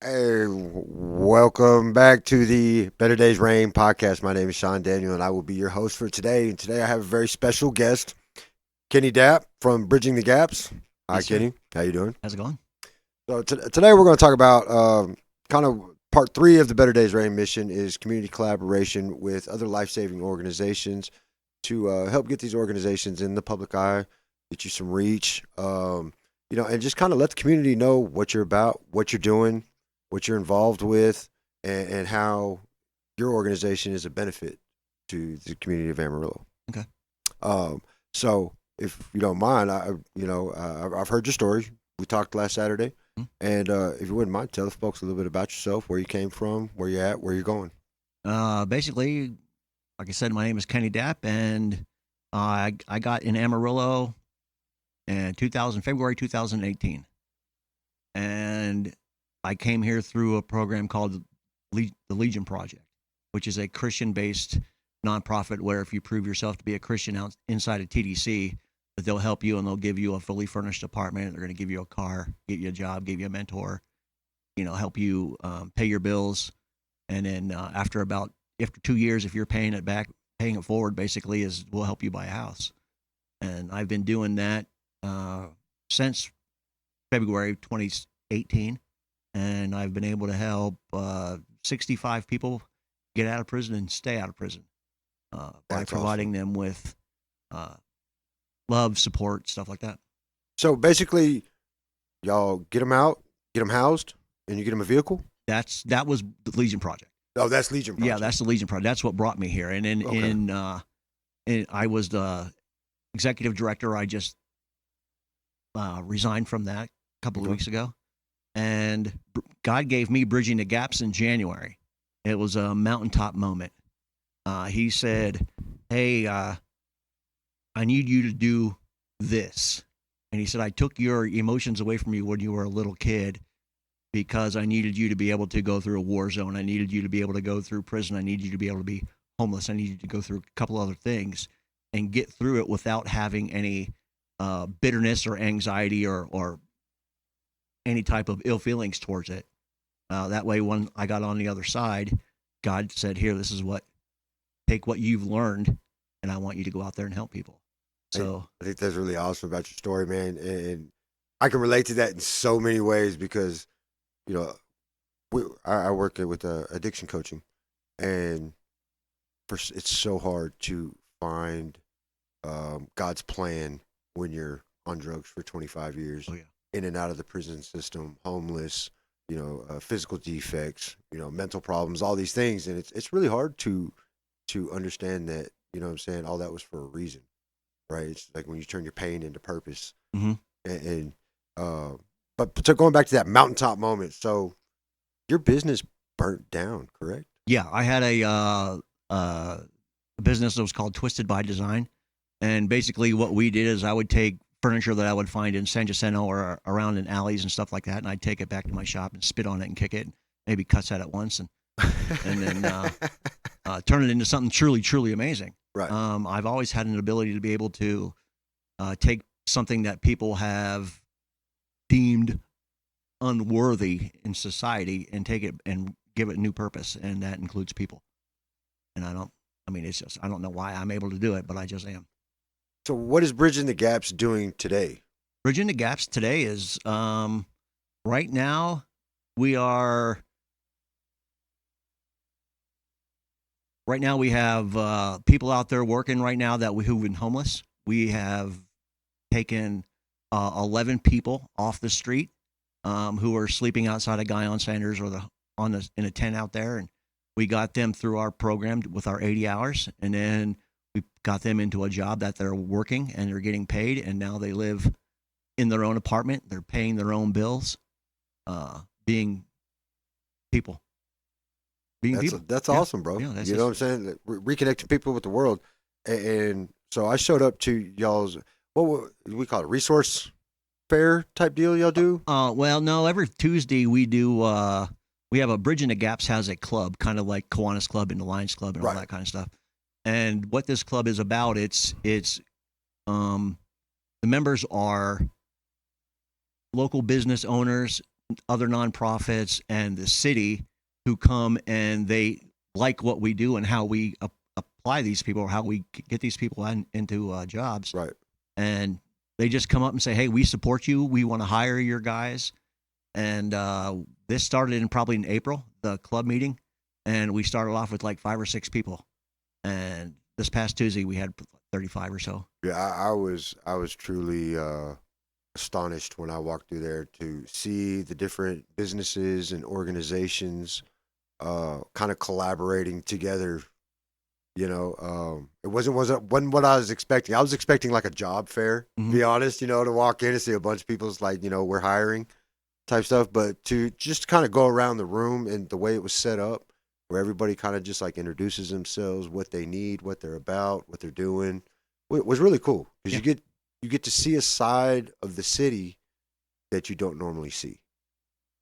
Hey, welcome back to the Better Days Rain podcast. My name is Shawn Daniell, and I will be your host for today. And today I have a very special guest, Kenny Dapp from Bridging the Gaps. Hi, Yes, sir. Kenny. How you doing? How's it going? So today we're going to talk about kind of part three of the Better Days Rain mission is community collaboration with other life-saving organizations to help get these organizations in the public eye, get you some reach, and just kind of let the community know what you're about, what you're doing, what you're involved with, and how your organization is a benefit to the community of Amarillo. Okay. Um, so, if you don't mind, I've heard your story. We talked last Saturday, Hmm. and if you wouldn't mind, tell the folks a little bit about yourself, where you came from, where you're at, where you're going. Basically, like I said, my name is Kenny Dapp, and I got in Amarillo in 2000, February 2018, and I came here through a program called the Legion Project, which is a Christian-based nonprofit where if you prove yourself to be a Christian inside of TDC, that they'll help you and they'll give you a fully furnished apartment. They're going to give you a car, give you a job, give you a mentor, help you pay your bills. And then after 2 years, if you're paying it back, paying it forward, basically is we'll help you buy a house. And I've been doing that since February 2018, and I've been able to help 65 people get out of prison and stay out of prison by That's awesome. providing them with uh, love, support, stuff like that. So basically, y'all get them out, get them housed, and you get them a vehicle. That was the Legion Project. Oh, that's Legion Yeah, Project. that's the Legion Project. That's what brought me here. And Okay. I was the executive director. I just resigned from that a couple of Okay. weeks ago, and God gave me Bridging the Gaps in January. It was a mountaintop moment. He said, "Hey, I need you to do this," and he said, "I took your emotions away from you when you were a little kid." Because I needed you to be able to go through a war zone. I needed you to be able to go through prison. I needed you to be able to be homeless. I needed you to go through a couple other things and get through it without having any bitterness or anxiety or any type of ill feelings towards it. That way, when I got on the other side, God said, "Here, this is what take what you've learned, and I want you to go out there and help people." I, So, I think that's really awesome about your story, man, and I can relate to that in so many ways because you know I work with addiction coaching, and it's so hard to find God's plan when you're on drugs for 25 years, oh yeah, in and out of the prison system, homeless, physical defects, mental problems, all these things, and it's really hard to understand that. You know what I'm saying? All that was for a reason, right? It's like when you turn your pain into purpose, mm-hmm. and uh, but going back to that mountaintop moment. So your business burnt down, correct? Yeah. I had uh, a business that was called Twisted by Design. And basically, what we did is I would take furniture that I would find in San Jacinto or around in alleys and stuff like that, and I'd take it back to my shop and spit on it and kick it, maybe cuss at it once, and then turn it into something truly, truly amazing. Right. I've always had an ability to be able to take something that people have deemed unworthy in society and take it and give it a new purpose, and that includes people. And I mean, it's just, I don't know why I'm able to do it, but I just am. So what is Bridging the Gaps doing today? Bridging the gaps today is right now we are right now we have people out there working right now who've been homeless. We have taken 11 people off the street who are sleeping outside of Guyon Sanders or in a tent out there, and we got them through our program with our 80 hours, and then we got them into a job that they're working and they're getting paid, and now they live in their own apartment. They're paying their own bills, being people, being That's people. that's Yeah, awesome, bro. yeah. That's You know what just I'm saying? Reconnecting people with the world, and so I showed up to y'all's we call it resource fair type deal. Y'all do well, no. Every Tuesday we do. We have a Bridging the Gaps has a club, kind of like Kiwanis Club and the Lions Club and all right, that kind of stuff. And what this club is about, it's um, the members are local business owners, other nonprofits and the city who come and they like what we do and how we apply these people or how we get these people into jobs. Right. And they just come up and say, "Hey, we support you. We want to hire your guys." And this started probably in April, the club meeting, and we started off with like 5 or 6 people. And this past Tuesday, we had 35 or so. Yeah, I was truly astonished when I walked through there to see the different businesses and organizations kind of collaborating together. It wasn't what I was expecting. I was expecting like a job fair, to be honest, to walk in and see a bunch of people's like, we're hiring type stuff. But to just kind of go around the room and the way it was set up, where everybody kind of just like introduces themselves, what they need, what they're about, what they're doing, was really cool because you get to see a side of the city that you don't normally see.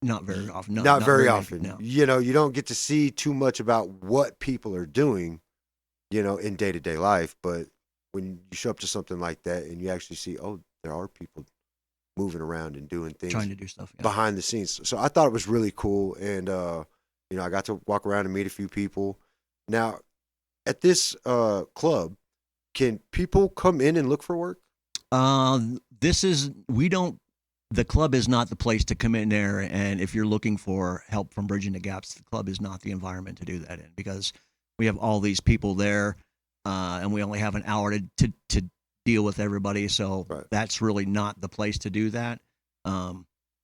Not very often. No, Not very many, often. no. You don't get to see too much about what people are doing, in day-to-day life. But when you show up to something like that and you actually see, oh, there are people moving around and doing things Trying to do stuff behind the scenes. So I thought it was really cool. And, I got to walk around and meet a few people. Now, at this club, can people come in and look for work? The club is not the place to come in there. And if you're looking for help from bridging the gaps, the club is not the environment to do that in because we have all these people there, and we only have an hour to deal with everybody. So That's really not the place to do that.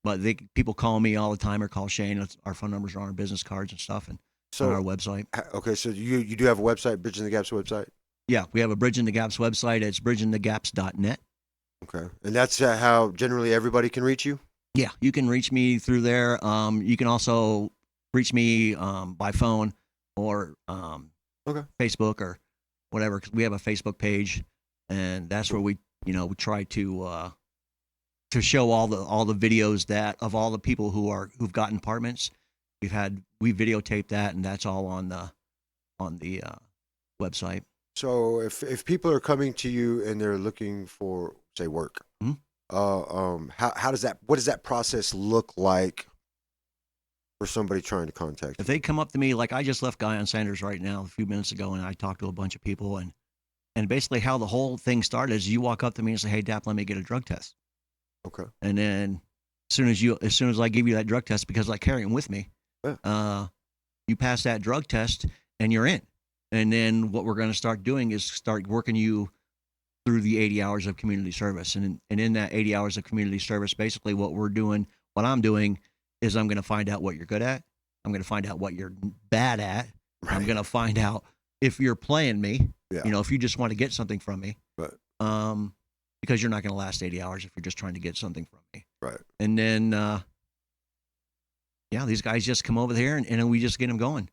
But people call me all the time or call Shane. Our phone numbers are on our business cards and stuff and on our website. Okay, so you do have a website, Bridging the Gaps website? Yeah, we have a Bridging the Gaps website. It's bridgingthegaps.net. Okay, and that's how generally everybody can reach you? Yeah, you can reach me through there. You can also reach me by phone or Facebook or whatever. 'Cause we have a Facebook page, and that's where we we try to show all the videos of all the people who've gotten apartments. We videotaped that, and that's all on the website. So if people are coming to you and they're looking for say work, how does what does that process look like for somebody trying to contact you? If they come up to me, like I just left Guy on Sanders right now a few minutes ago, and I talked to a bunch of people, and basically how the whole thing started is you walk up to me and say, "Hey, Dapp, let me get a drug test." Okay. And then as soon as I give you that drug test, because I carry them with me, you pass that drug test and you're in. And then what we're going to start doing is start working you through the 80 hours of community service. And in that 80 hours of community service, basically what I'm doing is I'm going to find out what you're good at. I'm going to find out what you're bad at. Right. I'm going to find out if you're playing me, if you just want to get something from me. Right. Because you're not going to last 80 hours if you're just trying to get something from me. Right. And then, these guys just come over here and then we just get them going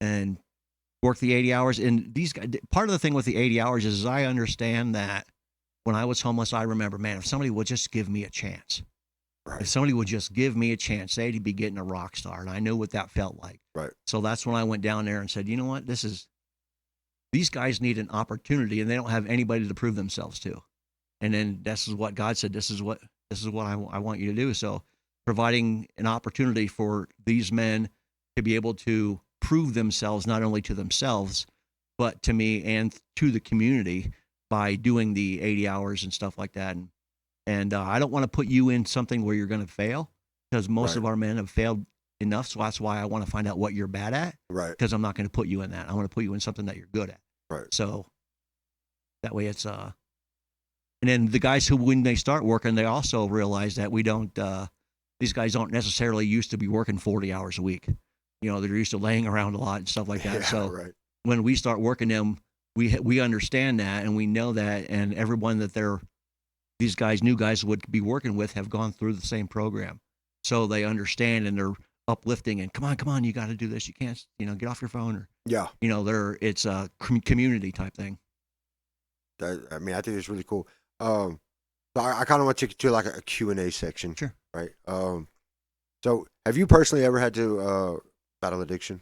and work the 80 hours. And these guys, part of the thing with the 80 hours is I understand that when I was homeless, I remember, man, if somebody would just give me a chance, if somebody would just give me a chance, they'd be getting a rock star. And I knew what that felt like. Right. So that's when I went down there and said, you know what, these guys need an opportunity and they don't have anybody to prove themselves to. And then this is what God said, this is what I want you to do. So providing an opportunity for these men to be able to prove themselves, not only to themselves, but to me and to the community by doing the 80 hours and stuff like that. And I don't want to put you in something where you're going to fail because most of our men have failed enough. So that's why I want to find out what you're bad at. Right. Because I'm not going to put you in that. I want to put you in something that you're good at. Right. So that way it's and then the guys who, when they start working, they also realize that these guys don't necessarily used to be working 40 hours a week. They're used to laying around a lot and stuff like that. When we start working them, we understand that and we know that, and everyone that these guys, new guys would be working with have gone through the same program. So they understand and they're uplifting and come on, you got to do this. You can't, get off your phone it's a community type thing. I think it's really cool. So I kind of want to take you to like a Q&A section. Sure. Right. So have you personally ever had to battle addiction?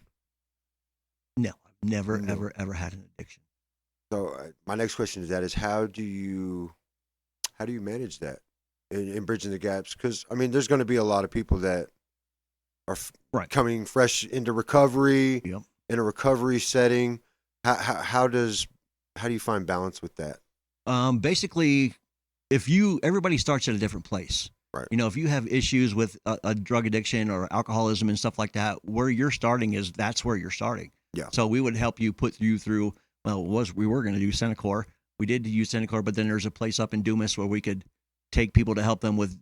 No, I've never, ever had an addiction. So my next question is how do you manage that in bridging the gaps? Because there's going to be a lot of people that Right. coming fresh into recovery, Yep. in a recovery setting. How do you find balance with that? Basically, everybody starts at a different place. Right. If you have issues with a drug addiction or alcoholism and stuff like that, where you're starting that's where you're starting. Yeah. So we would help you put you through. Well, we were going to do Centacor. We did use Centacor, but then there's a place up in Dumas where we could take people to help them with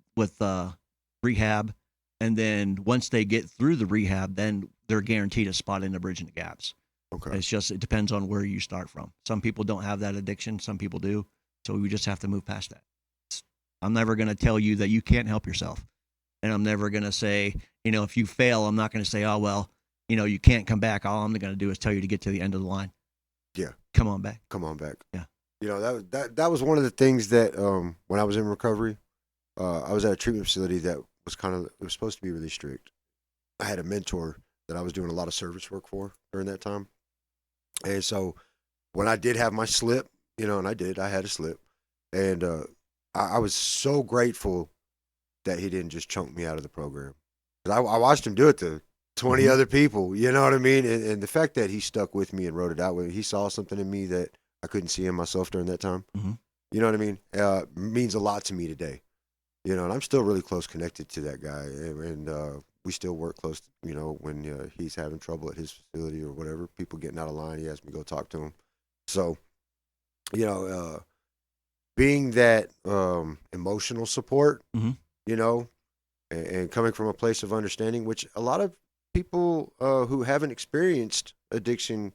rehab, and then once they get through the rehab, then they're guaranteed a spot in the Bridging the Gaps. Okay. It depends on where you start from. Some people don't have that addiction, some people do. So we just have to move past that. I'm never going to tell you that you can't help yourself. And I'm never going to say, if you fail, I'm not going to say, oh, well, you can't come back. All I'm going to do is tell you to get to the end of the line. Yeah. Come on back. Come on back. Yeah. That was one of the things that when I was in recovery, I was at a treatment facility that was it was supposed to be really strict. I had a mentor that I was doing a lot of service work for during that time. And so when I did have my slip, and I had a slip, and I was so grateful that he didn't just chunk me out of the program. 'Cause I watched him do it to 20 other people, you know what I mean? And the fact that he stuck with me and wrote it out with me, he saw something in me that I couldn't see in myself during that time. Mm-hmm. You know what I mean? Means a lot to me today. And I'm still really close connected to that guy. And we still work close, when he's having trouble at his facility or whatever, people getting out of line, he has me go talk to him. So, being that emotional support, Mm-hmm. And coming from a place of understanding, which a lot of people who haven't experienced addiction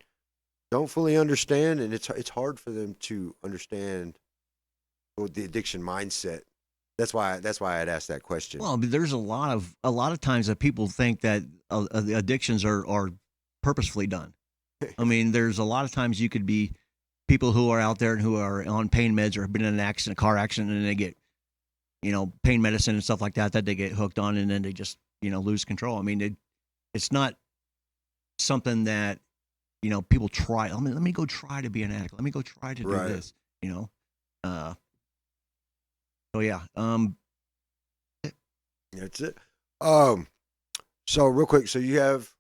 don't fully understand, and it's hard for them to understand the addiction mindset. That's why I'd asked that question. Well, there's a lot of times that people think that the addictions are purposefully done. I mean, there's a lot of times you could be people who are out there and who are on pain meds or have been in an accident, a car accident, and they get, pain medicine and stuff like that they get hooked on, and then they just, lose control. I mean, it's not something that, people try. Let me go try to be an addict. Let me go try to do Right. this, So yeah, That's it. So real quick, so you have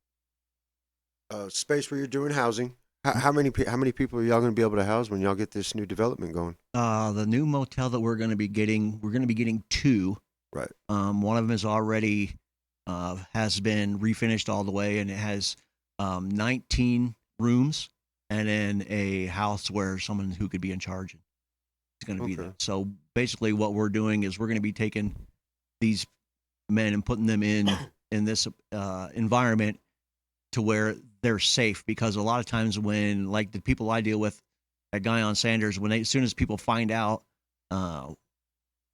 a space where you're doing housing. How many people are y'all going to be able to house when y'all get this new development going? the new motel that we're going to be getting two. Right. One of them is already has been refinished all the way, and it has 19 rooms, and then a house where someone who could be in charge is going to be there. So basically, what we're doing is we're going to be taking these men and putting them in this environment to where they're safe, because a lot of times when, like, the people I deal with at Guy on Sanders, as soon as people find out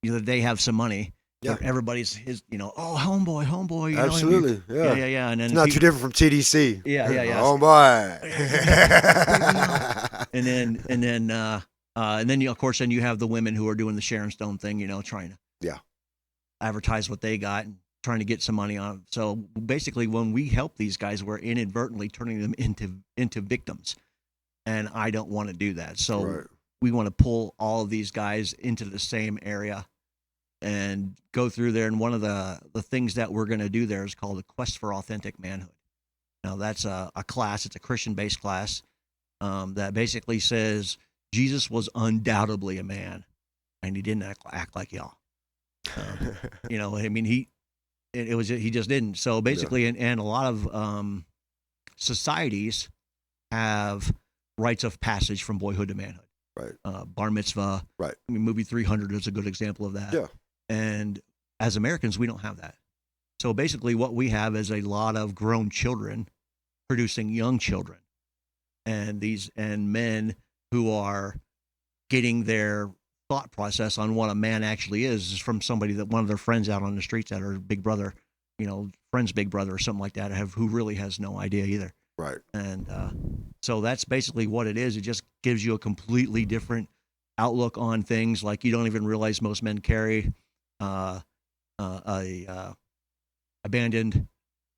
they have some money, Yeah. everybody's oh, homeboy, Absolutely. yeah, and then It's not too different from TDC. Yeah. Oh boy. and then you, of course, then you have the women who are doing the Sharon Stone thing, trying to advertise what they got and trying to get some money on. So basically, when we help these guys, we're inadvertently turning them into victims, and I don't want to do that. So we want to pull all of these guys into the same area and go through there. And one of the things that we're going to do there is called the Quest for Authentic Manhood. Now, that's a class. It's a Christian-based class that basically says Jesus was undoubtedly a man, and he didn't act like y'all. I mean, he just didn't. So basically, and a lot of societies have rites of passage from boyhood to manhood. Right. Bar mitzvah. Right. I mean, movie 300 is a good example of that. Yeah. And as Americans, we don't have that. So basically, what we have is a lot of grown children producing young children, and men who are getting their thought process on what a man actually is from somebody that one of their friends out on the streets that are big brother, friend's big brother or something like that, who really has no idea either. Right. And so that's basically what it is. It just gives you a completely different outlook on things. Like, you don't even realize most men carry a abandoned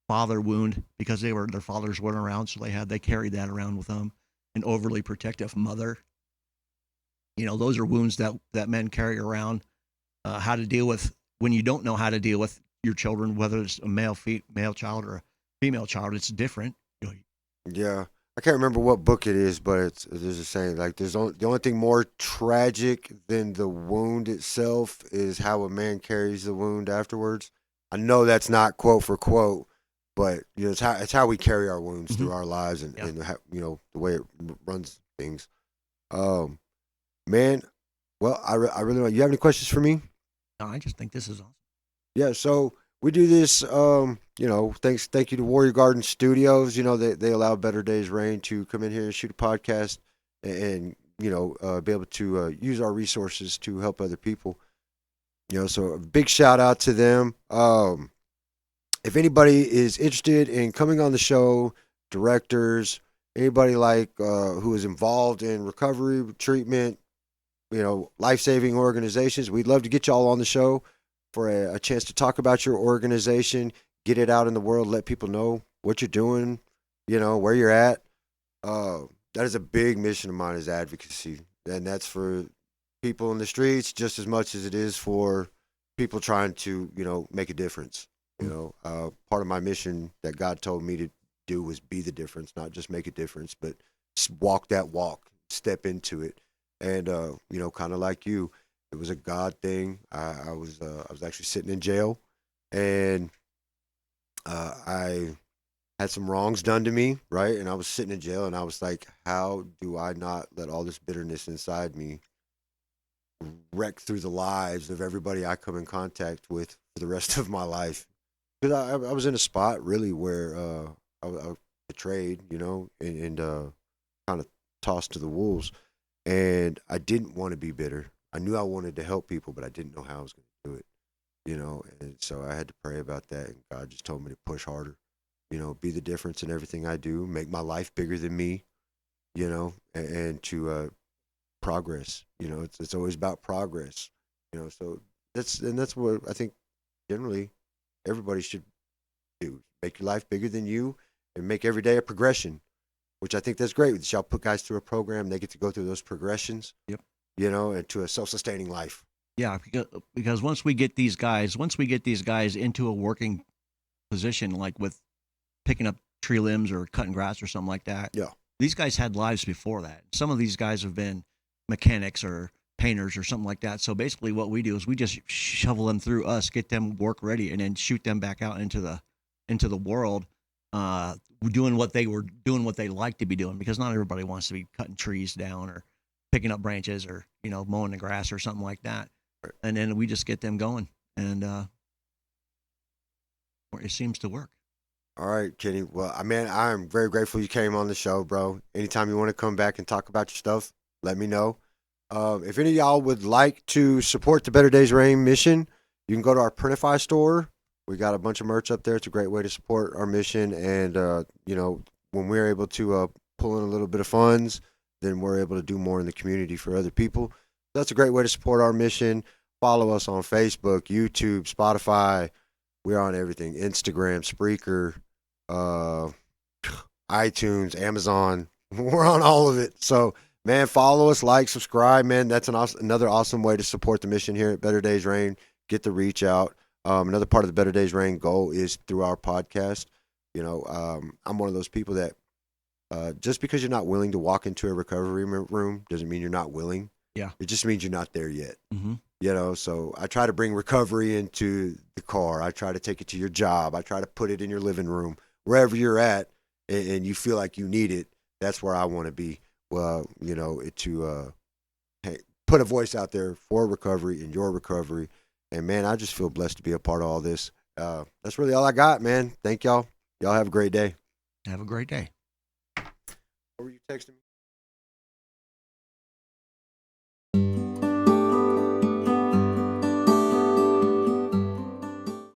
father wound because their fathers weren't around, so they carried that around with them. An overly protective mother. Those are wounds that men carry around. How to deal with when you don't know how to deal with your children, whether it's a male child or a female child, it's different. You know, Yeah, I can't remember what book it is, but there's a saying like the only thing more tragic than the wound itself is how a man carries the wound afterwards. I know that's not quote for quote, but it's how we carry our wounds Mhm. through our lives Yeah. and the way it runs things. Um, man, well, I really want. You have any questions for me? No, I just think this is awesome. Yeah, so we do this. Thank you to Warrior Garden Studios. They allow Better Days Rain to come in here and shoot a podcast and be able to use our resources to help other people. So a big shout out to them. If anybody is interested in coming on the show, directors, anybody like who is involved in recovery treatment, life saving organizations, we'd love to get y'all on the show for a chance to talk about your organization, get it out in the world, let people know what you're doing, where you're at. Uh, that is a big mission of mine is advocacy, and that's for people in the streets just as much as it is for people trying to, make a difference. Part of my mission that God told me to do was be the difference, not just make a difference, but walk that walk, step into it, and kind of like you, it was a God thing. I was actually sitting in jail, and I had some wrongs done to me, right? And I was sitting in jail, and I was like, how do I not let all this bitterness inside me wreck through the lives of everybody I come in contact with for the rest of my life? Because I was in a spot really where I was betrayed, and kind of tossed to the wolves, and I didn't want to be bitter. I knew I wanted to help people, but I didn't know how I was going to do it. And so I had to pray about that, and God just told me to push harder. Be the difference in everything I do, make my life bigger than me. And to progress. It's always about progress. So that's what I think generally everybody should do. Make your life bigger than you, and make every day a progression. Which I think that's great. Y'all put guys through a program, they get to go through those progressions. Yep. And to a self-sustaining life. Yeah, because once we get these guys into a working position, like with picking up tree limbs or cutting grass or something like that, Yeah. these guys had lives before that. Some of these guys have been mechanics or painters or something like that. So basically, what we do is we just shovel them through us, get them work ready, and then shoot them back out into the world, uh, doing what they like to be doing. Because not everybody wants to be cutting trees down or picking up branches or mowing the grass or something like that. Right. And then we just get them going, and it seems to work. All right, Kenny. Well, I'm very grateful you came on the show, bro. Anytime you want to come back and talk about your stuff, let me know. If any of y'all would like to support the Better Days Rain mission, you can go to our Printify store. We got a bunch of merch up there. It's a great way to support our mission. And, when we're able to pull in a little bit of funds, then we're able to do more in the community for other people. That's a great way to support our mission. Follow us on Facebook, YouTube, Spotify. We're on everything: Instagram, Spreaker, uh, iTunes, Amazon. We're on all of it. So, man, follow us, like, subscribe, man. That's another awesome way to support the mission here at Better Days Rain. Get the reach out. Another part of the Better Days Rain goal is through our podcast. I'm one of those people that just because you're not willing to walk into a recovery room doesn't mean you're not willing. Yeah. It just means you're not there yet. Mm-hmm. So I try to bring recovery into the car. I try to take it to your job. I try to put it in your living room, wherever you're at, and you feel like you need it. That's where I want to be. Well, to put a voice out there for recovery and your recovery. And man, I just feel blessed to be a part of all this. That's really all I got, man. Thank y'all. Y'all have a great day. Have a great day. What were you texting me?